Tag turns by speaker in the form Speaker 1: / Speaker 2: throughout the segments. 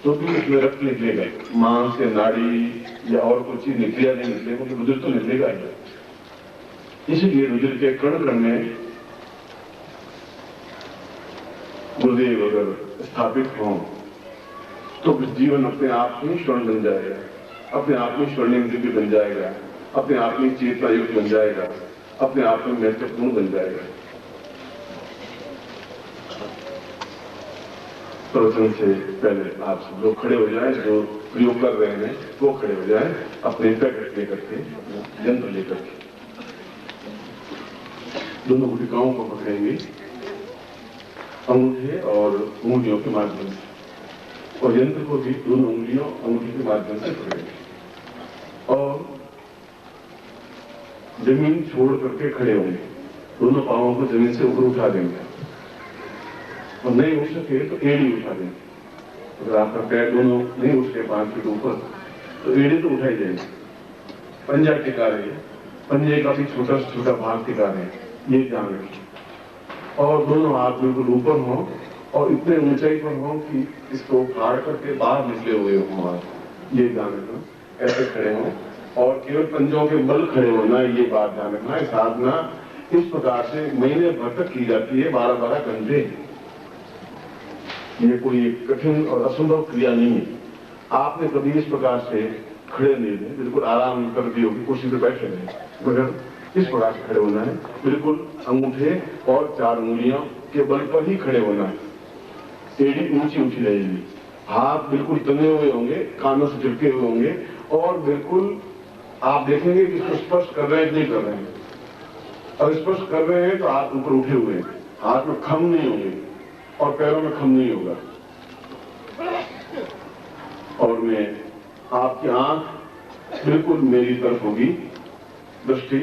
Speaker 1: तो भी उसमें रक्त निकलेगा, मांस या नाड़ी या और कुछ चीज निकले या नहीं निकले, क्योंकि रुधिर तो निकलेगा ही। इसलिए रुधिर के कण कण में गुरुदेव अगर स्थापित हों तो जीवन अपने आप में स्वर्ण बन जाएगा, अपने आप में स्वर्णिम दिव्य बन जाएगा, अपने आप में चेतना युक्त बन जाएगा, अपने आप में महत्वपूर्ण बन जाएगा। प्रवचन से पहले आप सब लोग खड़े हो जाएं, जो प्रयोग कर रहे हैं वो खड़े हो जाएं, अपने पैकेट लेकर के, यंत्र लेकर के। दोनों गुटिकाओं को पकड़ेंगे अंगूठे और उंगलियों के माध्यम से, और यंत्र को भी दोनों उंगलियों अंगूठे के माध्यम से पकड़ेंगे और जमीन छोड़ करके खड़े होंगे। दोनों पांवों को जमीन से ऊपर उठा देंगे और नहीं उठ सके तो एड़ी उठा देंगे। अगर आपका पैर दोनों नहीं उठे 5 फीट ऊपर तो एड़ी तो उठाई जाएगी। पंजा टिका रहे, पंजे का भी छोटा से छोटा भाग टिका रहे, ये ध्यान रखिए। और दोनों हाथ बिल्कुल ऊपर हों और इतने ऊंचाई पर हों कि इसको फाड़ करके बाहर निकले हुए हों हाथ, ये ध्यान रखना। ऐसे खड़े हों और केवल पंजों के बल खड़े होना, ये बात ध्यान रखना। साधना इस प्रकार से महीने भर तक की जाती है, 12-12 घंटे। ये कोई कठिन और असंभव क्रिया नहीं है। आपने कभी इस प्रकार से खड़े नहीं रहे, बिल्कुल आराम कर दी होगी, कुर्सी पर बैठे रहे, मगर इस प्रकार से खड़े होना है। बिल्कुल अंगूठे और 4 उंगलियों के बल पर ही खड़े होना है। एड़ी ऊंची ऊंची रहेगी, हाथ बिल्कुल तने हुए होंगे, कानों से चिपके हुए होंगे और बिल्कुल आप देखेंगे कि इसको स्पर्श कर रहे हैं नहीं कर रहे हैं। और स्पर्श कर रहे हैं तो हाथ ऊपर उठे हुए हैं, हाथ में खम नहीं होंगे और पैरों में खम नहीं होगा। और मैं आपकी आंख बिल्कुल मेरी तरफ होगी, दृष्टि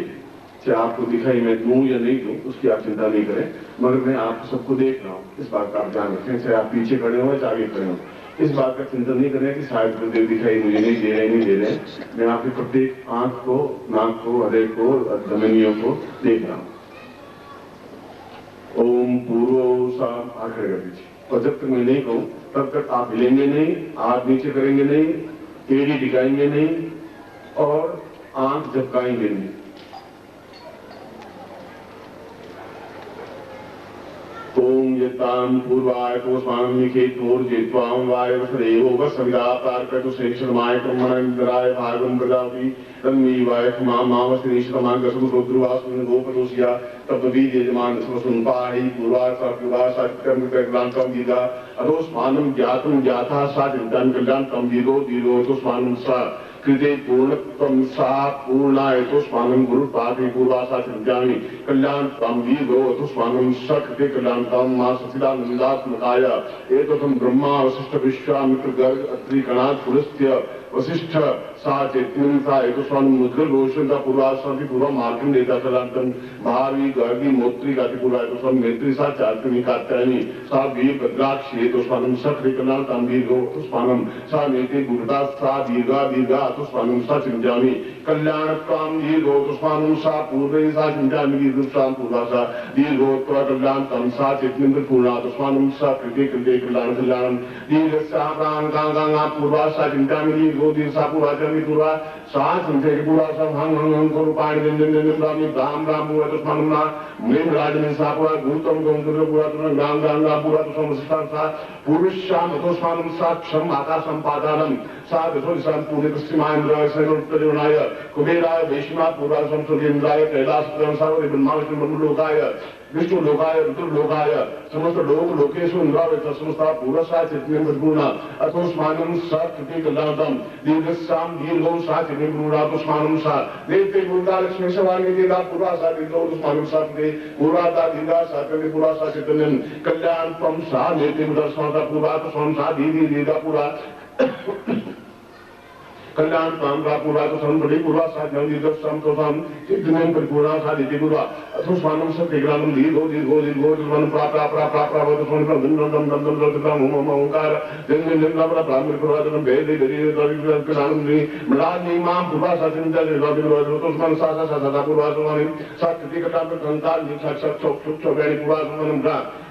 Speaker 1: चाहे आपको दिखाई मैं दूं या नहीं दूं उसकी आप चिंता नहीं करें, मगर मैं आप सबको देख रहा हूं, इस बात का आप ध्यान रखें। चाहे आप पीछे खड़े हो चाहे आगे खड़े हो, इस बात का चिंता नहीं करें कि शायद गुरुदेव दिखाई मुझे नहीं दे रहे। मैं आपकी प्रत्येक आंख को, नाक को, हृदय को, धमनियों को देख रहा हूं। ओम पूर्व साम आखिर का पीछे, और जब तक मैं नहीं कहूं तब तक आप हिलेंगे नहीं, हाथ नीचे करेंगे नहीं, एड़ी टिकाएंगे नहीं और आंख झपकाएंगे नहीं। ओम यताम पूर्वाय तो स्वामिखे तोर्जेत्वाम वाय वसदेवो वसविदा पार्कटु शेषमाय कर्मणेन्द्राय भागम प्रदापि तन्वी वाय मामावश्रीशतमान कसु रुद्रवासुन गोपदोषिया तपवी यजमान स्वसुनपाहि पूर्वासा पूर्वासा कर्मकर्मांतम दीदा अदोस्मानं ज्ञातं ज्ञाता सा चिंतन कल्याणं दीरो दीरो तो स्वानं सा कृते पूर्णत्वं सा पूर्णाय तो स्वानं गुरुपादे पूर्वासा चिंत्यामि कल्याणं दीरो तो स्वानं सा कृते कल्याणं मा सचिदानंदात्मकाय एततं ब्रह्मा वशिष्ठ विश्वामित्र गर्ग अत्रि गणात् पुरस्त्य वशिष्ठ सा चैतन्यता एक स्वान मुद्गल रोशन का पूर्वाश्रम पूर्व मार्गम देता कलांतन भावी गर्गी मोत्री गाति पूर्वा एक स्वान मैत्री सा चार्तनी कात्यायनी सा वीर भद्राक्ष एक स्वानम सख्री कलांतन दीर्घो तो स्वानम सा नेते गुरुदा सा दीर्घा दीर्घा तो स्वानम सा चिंतामी कल्याणत्वाम दीर्घो तो स्वानम सा पूर्वे सा चिंतामी दीर्घाम पूर्वासा दीर्घो तो कल्याणत्वाम सा चैतन्य पूर्णा तो स्वानम सा कृते कृते कल्याण कल्याणम दीर्घसा प्राण कांगा पूर्वासा चिंतामी दीर्घो दीर्घसा पूर्वाचा पूरा सात संख्या पूरा सब हम को पाणी जन राम राम पूरा तो स्वानुना मेन राज में सा पूरा भूतम को पूरा तो राम राम राम पूरा तो समस्ता सा पुरुषाम तो स्वानुम सा क्षम आकाशम पादानम सा तो सम पुण्य पश्चिमांद्र सैनोत्तरनाय कुबेराय वैष्णव पूरा संसदेंद्राय कैलाश सा ब्रह्मा विष्णु लोकाय विष्णु लोकाय रुद्र लोकाय समस्त लोक लोकेशु इंद्रावय समस्त पूर्वसा चित्तम पूर्ण अतोस्मानं सा कृते कल्याणं दीर्घसाम दीर्घो सा चित्तम पूर्ण अतोस्मानं सा देवते गुरुदा लक्ष्मी सवानी देदा पूर्वासा दीर्घो अतोस्मानं सा कृते पूर्वाता दीर्घा सा कृते पूर्वासा चित्तम कल्याणं सा देवते गुरुदा समस्त पूर्वाता समसा दीर्घ दीर्घा पूरा कल्याण पांगा पूरा तो संपदे पूरा साधन दीर्घ सम तो सम चित्तम परिपूर्णा सा देते पूरा अथो स्वानम स तेग्रानम दीर्घो दीर्घो दीर्घो मन प्राप्त प्राप्त तो सोन पर दम दम दम दम दम दम ओम ओंकार जन जन जन पर ब्राह्मण पुरातन वेद दरि दरि कलानम नी मलाज नी मां पूरा सा चिंता दे तो मन सा सा सा पूरा तो सा कृति कथा पर कंकाल नि सा सा चोक चोक चोक पूरा मन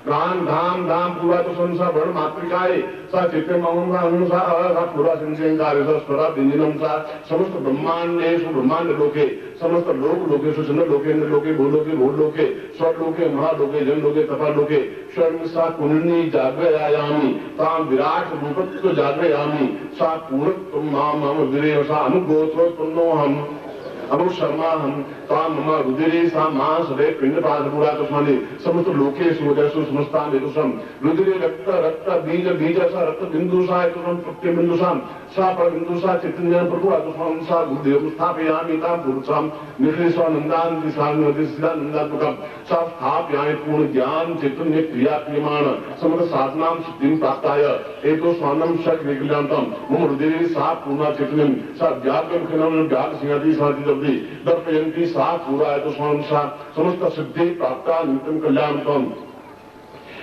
Speaker 1: प्राण धाम धाम पूरा तो संसा वर्ण मातृकाय सा चित्ते मम सा पूरा संसेंगारे सा स्वरा व्यंजनम सा समस्त ब्रह्मांडेषु ब्रह्मांड लोके समस्त लोक लोकेषु चंद्र लोके इंद्र लोके भूलोके भूलोके स्वर्ग लोके महालोके जन लोके तपा लोके स्वर्ण सा कुंडली जागृयायामि ताम विराट रूपत्व जागृयामि सा पूर्णत्व माम मम विरेव सा अनुगोत्रो तुन्नो हम अमु शर्मा हम ताम मम रुधिरे सा मांस रे पिंडपाद पूरा तस्मानि समस्त लोके सुदेशु समस्तान वेदुसम रुधिरे रक्त रक्त बीज बीज सा रक्त बिंदु सा एतुसम प्रत्य बिंदु सा पर बिंदु सा चैतन्य प्रभु आत्मस्वम सा गुरुदेव स्थापयामि ताम पुरुषम निखिलेश्वरनंदान दिशानंदात्मकम सा स्थापयामि पूर्ण ज्ञान चैतन्य क्रिया क्रियमाण समस्त साधनां सिद्धिं प्राप्ताय एतो स्वानम शक विज्ञानतम मम रुधिरे सा पूर्ण चैतन्यम सा व्यापकं खनन व्याप सिंहादि साधि दर्पयन्ति सा पूरा है तो समस्त सिद्धि प्राप्ता नित्यं कल्याणकम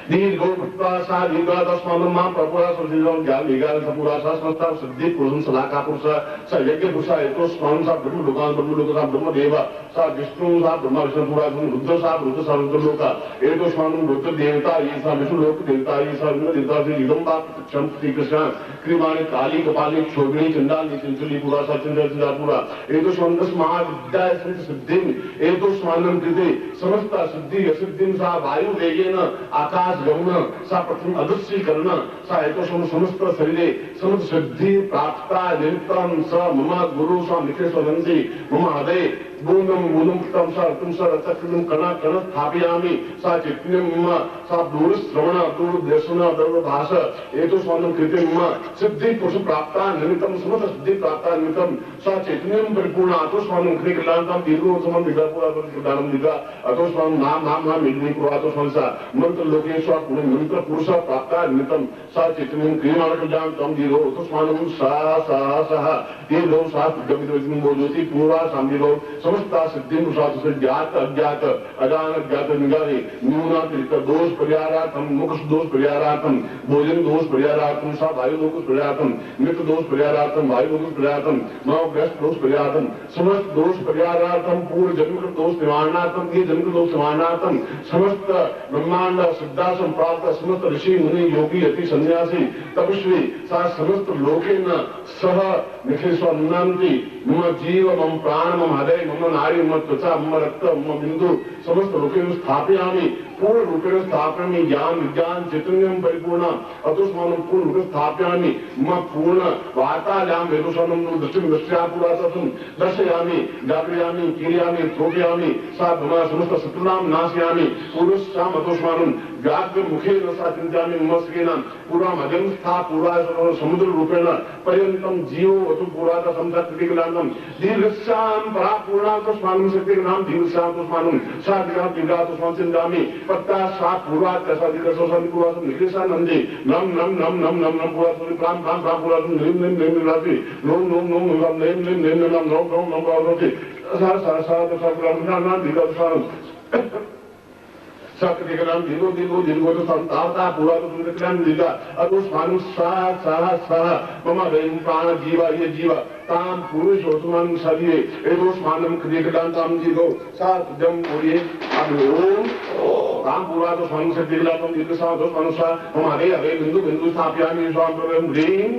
Speaker 1: दीर्घो भक्ता सा दीर्घा तस्मानं मां प्रपुरा सुदीर्घं ज्ञान विज्ञान सपुरा सा समस्त सिद्धि पुरुषं सलाका पुरुष सा यज्ञ पुरुष एतो स्वाम सा ब्रह्म लोक सा ब्रह्म देव सा विष्णु सा ब्रह्म विष्णु पुरा रुद्र सा रुद्र लोक एतो स्वाम रुद्र देवता ये सा विष्णु लोक देवता ये सा रुद्र देवता से निगमता क्षम कृष्ण क्रिमानि काली कपाली क्षोभिणी चंडाली चंचली पुरा सा चंद्र पुरा एतो स्वाम दस महाविद्या सिद्धि एतो स्वाम कृते समस्त सिद्धि असिद्धिं सा वायु वेगेन आकाश गमन सा प्रथम अदृश्यीकरण सा एतो समस्त शरीरे समस्त सिद्धि प्राप्ता निमित्तं स मम गुरु सा निखेश्वरन्ति मम हृदये बूंदम बूंदम तम सा तुम सा रचक्रम कण कण स्थापयामि सा चित्तम सा दूर श्रवण दूर दर्शन दूर भाष एतो स्वानम कृते मम सिद्धि पुरुष प्राप्ता निमित्तं समस्त सिद्धि प्राप्ता निमित्तं सा चैतन्यं परिपूर्ण अतो स्वानम कृते कल्याणं दीर्घो समम विदापुरा दानम दिगा अतो स्वानम नाम नाम नाम मिलनी पुरा अतो स्वानम सा मंत्र लोके स्वा पुण्य मंत्र पुरुष प्राप्ता निमित्तं सा चैतन्यं क्रियमाण कल्याणं दीर्घो अतो स्वानम सा सा सा दीर्घो सा गमित बोधोति पूरा संदीर्घो समस्त सिद्धि से ज्ञात अज्ञात अजान अज्ञात निगाहे न्यूनातिरिक्त दोष परिहारार्थम मुख दोष परिहारार्थम भोजन दोष परिहारार्थम सा वायु दोष परिहारार्थम मृत दोष परिहारार्थम वायु दोष परिहारार्थम नवग्रस्त दोष परिहारार्थम समस्त दोष परिहारार्थम पूर्व जन्म दोष निवारणार्थम ये जन्म दोष निवारणार्थम समस्त ब्रह्मांड सिद्धासम प्राप्त समस्त ऋषि मुनि योगी यति सन्यासी तपस्वी सा समस्त लोकेन सह निखेश्वरन्ति मम जीव मम प्राण मम हृदय मम नारी मम त्वचा मम रक्त मम बिंदु समस्त लोकेन स्थापयामि पूर्ण रूपेण स्थापयामि ज्ञान विज्ञान चैतन्यं परिपूर्ण अतोस्मानं पूर्ण रूपेण स्थापयामि मम पूर्ण वार्तायां वेदोस्मानं दृष्टिं दृष्ट्या पुरातसं दर्शयामि जागृयामि कीर्यामि थोपयामि सा मम समस्त शत्रूणां नाशयामि पुरुषाम् अतोस्मानं व्याघ्र मुखेन सा चिन्तयामि मम स्केन पूरा मध्यम स्था पूरा समुद्र रूपेण पर्यन्तं जीवो अतु पुरात संसक्तिकलानं दीर्घस्यां परा पूर्णातोस्मानं शक्तिकलानं दीर्घस्यातोस्मानं सा दीर्घातोस्मानं चिन्तयामि पत्ता सा पूरा तसा दीर्घसोसं पूरा निकेशा नंदी नम नम नम नम नम नम पूरा सोनि प्राम प्राम प्राम पूरा निम निम निम राति नोम नोम नोम नम निम निम निम नम नोम नोम नम राति सा सा सा तसा पूरा ना दीर्घसोसं सक्तिकलानं दीर्घो दीर्घो दीर्घो तो संताता पूरा तो दीर्घकलानं दीर्घ अतोस्मानं सा सा सा मम वैम प्राण जीवा ये जीवा ताम पुरुष ओस्मान सरिये एतोस्मानं क्रियकलानं दीर्घो सा जम बोलिए अब ओम ताम पूरा तो स्वामी से दीर्घकलानं दीर्घ सा तो मनुष्य हमारे हरे बिंदु बिंदु स्थापयामि स्वाम प्रभु ह्रीं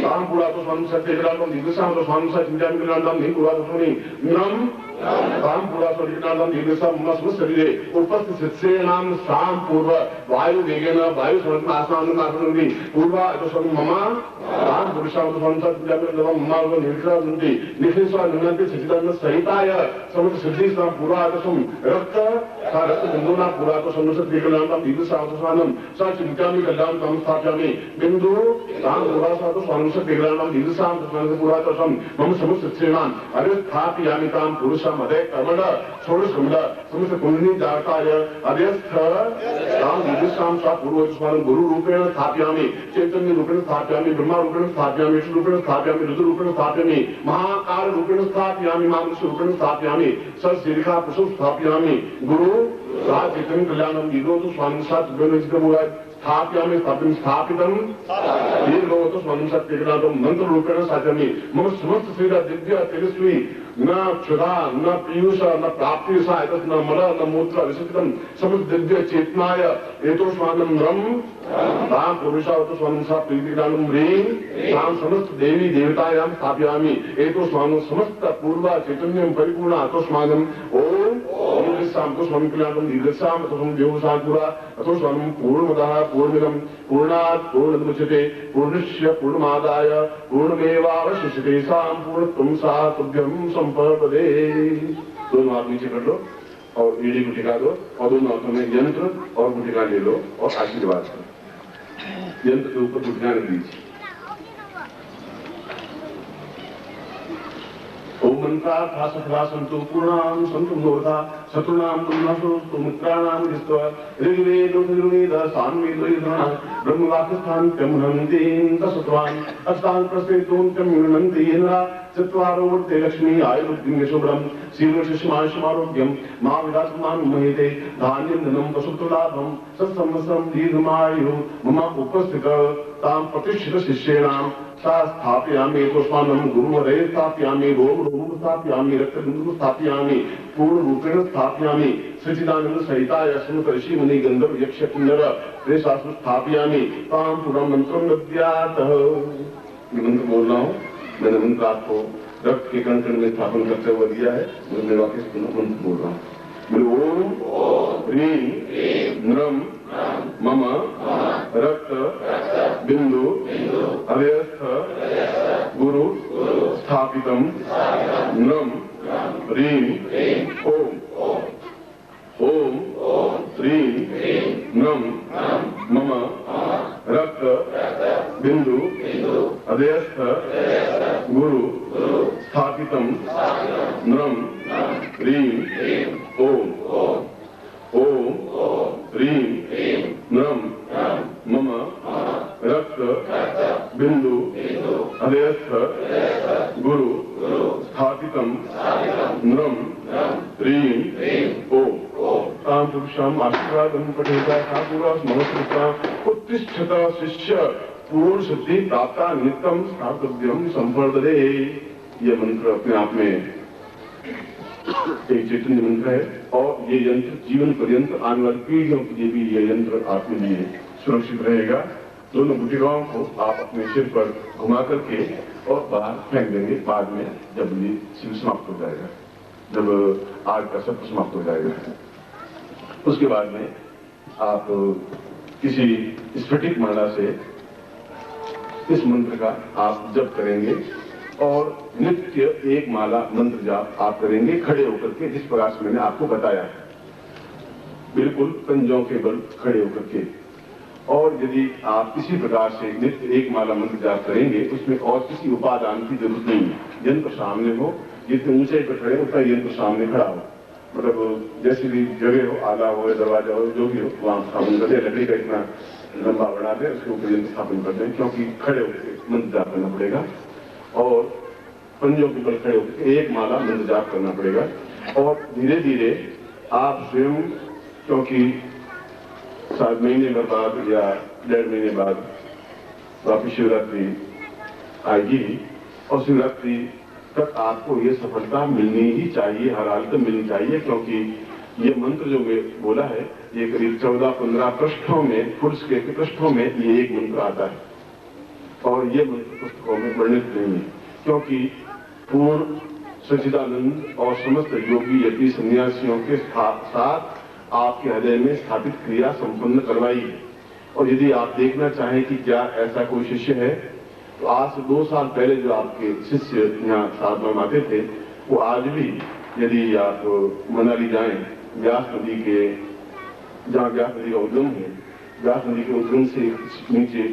Speaker 1: ताम पूरा तो स्वामी से दीर्घकलानं दीर्घ सा तो स्वामी से चिंतयामि कलानं नहीं पूरा तो स्वामी नम ताम पूरा तो दीर्घकलानं दीर्घ सा मम समस्त शरीरे उपस्थित से नाम साम पूर्व वायु वेगेन वायु समस्त आसनानं आसनंति पूर्व तो स्वामी मम ताम पुरुषां तो स्वामी से चिंतयामि मम निर्विघ्नंति निखेश्वर निनंति सिद्धांत सहिताय समस्त सिद्धि सा पूरा तो रक्त सा रक्त बिंदुना पूरा तो समस्त दीर्घकलानं दीर्घ सा तो स्वानम सा चिंतयामि कल्याणं स्थापयामि बिंदु ताम पूरा सा तो स्वानम से दीर्घकलानं दीर्घ सा तो स्वानम पूरा तो सम मम समस्त सिद्धीनां अरे स्थापयामि ताम पुरुषं हृदय कर्मण षोडश कमल समस्त कुंडली जाताय अध्यस्थ ताम दीर्घ सा सा पूर्व तो स्वानम गुरु रूपेण स्थापयामि चैतन्य रूपेण स्थापयामि ब्रह्मा रूपेण स्थापयामि विष्णु रूपेण स्थापयामि रुद्र रूपेण स्थापयामि महाकाल रूपेण स्थापयामि मानस रूपेण स्थापयामि सदशीर्षा पुरुषं स्थापयामि गुरु सा चैतन्य कल्याणं दीर्घो तो स्वामी सा स्थाप्यामि स्थापितं स्थापितं दीर्घवतु स्वनं सत्यज्ञातं मंत्र रूपेण साचयामि मम समस्त शरीर दिव्य तेजस्वी न क्षुधा न पीयूष न प्राप्ति सहायक न मल न मूत्र विसर्जितं समस्त दिव्य चेतनाय एतोष्मानं रम तां पुरुषावतु स्वनं सा प्रीतिज्ञानं ह्रीं तां समस्त देवी देवतायां स्थापयामि एतोष्मानं समस्त पूर्व चैतन्यं परिपूर्ण आतोष्मानं ओम दीर्घस्याम तो स्वयं कल्याणं दीर्घस्याम तो स्वयं देवसाकुरा अतो स्वयं पूर्णमदः पूर्णमिदं पूर्णात् पूर्णमुदच्यते पूर्णस्य पूर्णमादाय पूर्णमेवावशिष्यते सां पूर्णत्वं सा तुभ्यं संपदे। दोनों हाथ नीचे कर लो और एड़ी को टिका दो और दोनों हाथों में यंत्र और गुटिका ले लो और आशीर्वाद करो। यंत्र के ऊपर गुटिका रख दीजिए। ओम मंत्रार्था सफला संतु पूर्णाम संतु मोर्धा शत्रुनाम तुमनाशोस्तु मित्राणां जित्वा ऋग्वेदो निर्वेद सामवेदो यदना ब्रह्मवाक्यस्थान त्यमहन्तीं तसत्वान् अस्तान् प्रसेतुं त्यमहन्ति येनरा चत्वारो वर्ते लक्ष्मी आयुर्वृद्धिं यशोबरं शीर्षमारोग्यं मा विदासमान् महेते धान्यं धनं पशुत्वलाभं सत्संवत्सरं दीर्घमायुः मम उपस्थित तां प्रतिष्ठित शिष्येणां सा स्थापयामि तोष्मानं गुरुवरे स्थापयामि रोम रोम स्थापयामि रक्तबिंदु स्थापयामि पूर्ण रूपेण स्थापयामि सच्चिदानंद सहिताय सुमत ऋषि मुनि गंधर्व यक्ष किन्नर प्रेषासु स्थापयामि तां पुरं मंत्रं दद्यातः। ये मंत्र बोल रहा हूँ, मैंने मंत्र आपको रक्त के कण कण में स्थापन करते हुए दिया है। मैं वाक्य मंत्र बोल रहा हूँ। ओम ह्रीं नृम मम रक्त बिंदु अव्यस्थ गुरु स्थापितं नृम ह्रीं ओम ओम ह्रीं नृम मम रक्त बिंदु अव्यस्थ गुरु स्थापितं नृम ह्रीं ओम ओम ह्रीं नृम मम रक्त बिंदु अव्यस्थ गुरु स्थापितं नृम ह्रीं ओम तां पुरुषाम् आशीर्वादं पठेता सा पूरा नमस्कृता उत्तिष्ठत शिष्य पूर्ण सिद्धि प्राप्ता नित्यं स्थातव्यं संवर्धते। यह मंत्र अपने आप में एक चैतन्य मंत्र है और ये यंत्र जीवन पर्यंत आने वाली पीढ़ियों के लिए भी यह यंत्र आपके लिए सुरक्षित रहेगा। दोनों गुटिकाओं को आप अपने सिर पर घुमा करके और बाहर फेंक देंगे बाद में जब ये शिविर समाप्त हो जाएगा, जब आज का सत्र समाप्त हो जाएगा। उसके बाद में आप किसी स्फटिक माला से इस मंत्र का आप जप करेंगे और नित्य एक माला मंत्र जाप आप करेंगे खड़े होकर के, जिस प्रकार से मैंने आपको बताया है, बिल्कुल पंजों के बल खड़े होकर के। और यदि आप किसी प्रकार से नित्य एक माला मंत्र जाप करेंगे उसमें और किसी उपादान की जरूरत नहीं है। यंत्र सामने हो, जितने ऊंचाई पर खड़े उतना यंत्र सामने खड़ा हो, मतलब जैसी भी जगह हो, आला हो या दरवाजा हो, जो भी हो वहां स्थापन कर दे। लकड़ी का इतना लंबा बना दे, उसके ऊपर यंत्र स्थापन कर दें, क्योंकि खड़े होकर मंत्र जाप करना पड़ेगा और पंजों के बल खड़े होकर एक माला मंत्र जाप करना पड़ेगा। और धीरे धीरे आप स्वयं, क्योंकि 7 महीने भर बाद या 1.5 महीने बाद वापिस शिवरात्रि आएगी और शिवरात्रि तक आपको ये सफलता मिलनी ही चाहिए, हर हालत में मिलनी चाहिए, क्योंकि ये मंत्र जो बोला है ये करीब 14-15 पृष्ठों में, पुरुष के पृष्ठों में ये एक मंत्र आता है और ये मंत्र पुस्तकों में वर्णित नहीं है, क्योंकि पूर्ण सच्चिदानंद और समस्त योगी यति सन्यासियों के साथ आपके हृदय में स्थापित क्रिया संपन्न करवाई है। और यदि आप देखना चाहें कि क्या ऐसा कोई शिष्य है, तो आज से 2 साल पहले जो आपके शिष्य यहाँ साधना में आते थे, वो आज भी यदि आप मनाली जाएं, व्यास नदी के, जहाँ व्यास नदी का उद्गम है, व्यास नदी के उद्गम से नीचे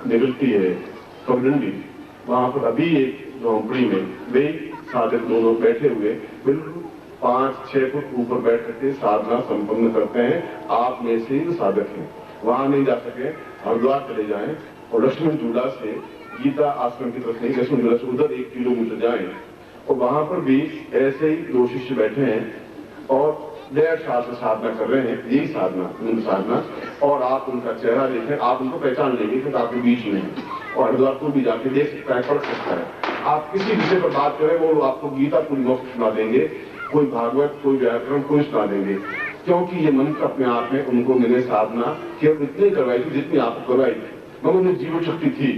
Speaker 1: निकलती है पगडंडी, वहां पर अभी एक झोंपड़ी में वे साधक दोनों बैठे हुए बिल्कुल 5-6 फुट ऊपर बैठ करके साधना संपन्न करते हैं। आप में से ही साधक हैं, वहां नहीं जा सके हरिद्वार चले जाएं और लक्ष्मण झूला से गीता आश्रम की तरफ नहीं, लक्ष्मण झूला से उधर 1 किलोमीटर जाएं और वहां पर भी ऐसे ही 2 शिष्य बैठे हैं और 1.5 साल से साधना कर रहे हैं, यही साधना, उनकी साधना, और आप उनका चेहरा देखें, आप उनको पहचान लेंगे कि आपके बीच में है, और हरिद्वार भी जाके देख सकता है, पढ़ सकता है। आप किसी विषय पर बात करें, वो आपको गीता पूरी मुफ्त सुना देंगे, कोई भागवत, कोई व्याकरण, कोई सुना देंगे, क्योंकि ये मंत्र अपने आप में उनको मैंने साधना केवल इतनी करवाई थी जितनी आपको करवाई थी, मगर उन्हें जीवन शक्ति थी।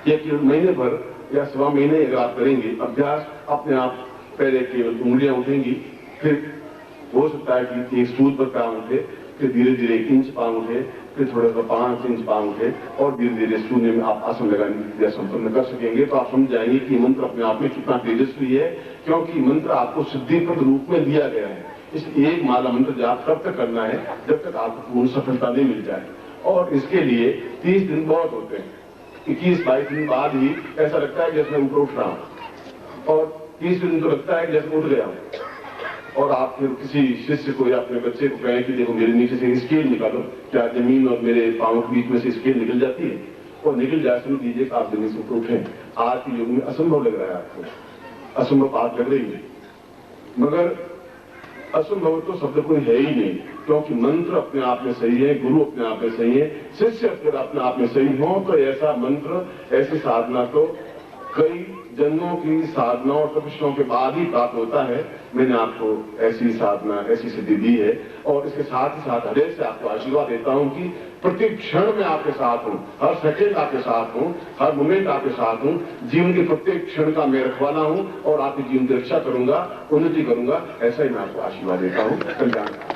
Speaker 1: एक महीने भर या 1.25 महीने अगर आप करेंगे अभ्यास, अपने आप पहले केवल उंगलियां उठेंगी, फिर हो सकता है कि एक सूद पर पांव उठे, फिर धीरे धीरे 1 इंच पांव उठे, फिर थोड़ा सा 5 इंच पांव उठे, और धीरे धीरे शून्य में आप आसन लगाने की क्रिया संपन्न कर सकेंगे। तो आप समझ जाएंगे कि मंत्र अपने आप में कितना तेजस्वी है, क्योंकि मंत्र आपको सिद्धिप्रद रूप में दिया गया है। इस एक माला मंत्र जाप तब तक करना है जब तक आपको पूर्ण सफलता नहीं मिल जाए, और इसके लिए 30 दिन बहुत होते हैं। 21-22 दिन बाद ही ऐसा लगता है जैसे मैं ऊपर उठ रहा हूं, और 30 दिन तो लगता है जैसे उठ गया हूं। और आप फिर किसी शिष्य को या अपने बच्चे को कहें कि देखो मेरे नीचे से स्केल निकालो, क्या जमीन और मेरे पांव के बीच में से स्केल निकल जाती है? और निकल जाए, समझ लीजिए कि आप जमीन से ऊपर उठे। आज के युग में असंभव लग रहा है, आपको असंभव बात लग रही है, मगर असंभव तो शब्द कोई है ही नहीं, क्योंकि मंत्र अपने आप में सही है, गुरु अपने आप में सही है, शिष्य अपने आप में सही हो, तो ऐसा मंत्र, ऐसी साधना तो कई जन्मों की साधना और तपस्याओं के बाद ही प्राप्त होता है। मैंने आपको ऐसी साधना, ऐसी सिद्धि दी है, और इसके साथ ही साथ हृदय से आपको आशीर्वाद देता हूं कि प्रति क्षण में आपके साथ हूं, हर सेकंड आपके साथ हूं, हर मोमेंट आपके साथ हूं, जीवन के प्रत्येक क्षण का मैं रखवाला हूं, और आपके जीवन की रक्षा करूंगा, उन्नति करूंगा। ऐसा ही मैं आपको आशीर्वाद देता हूं। कल्याण।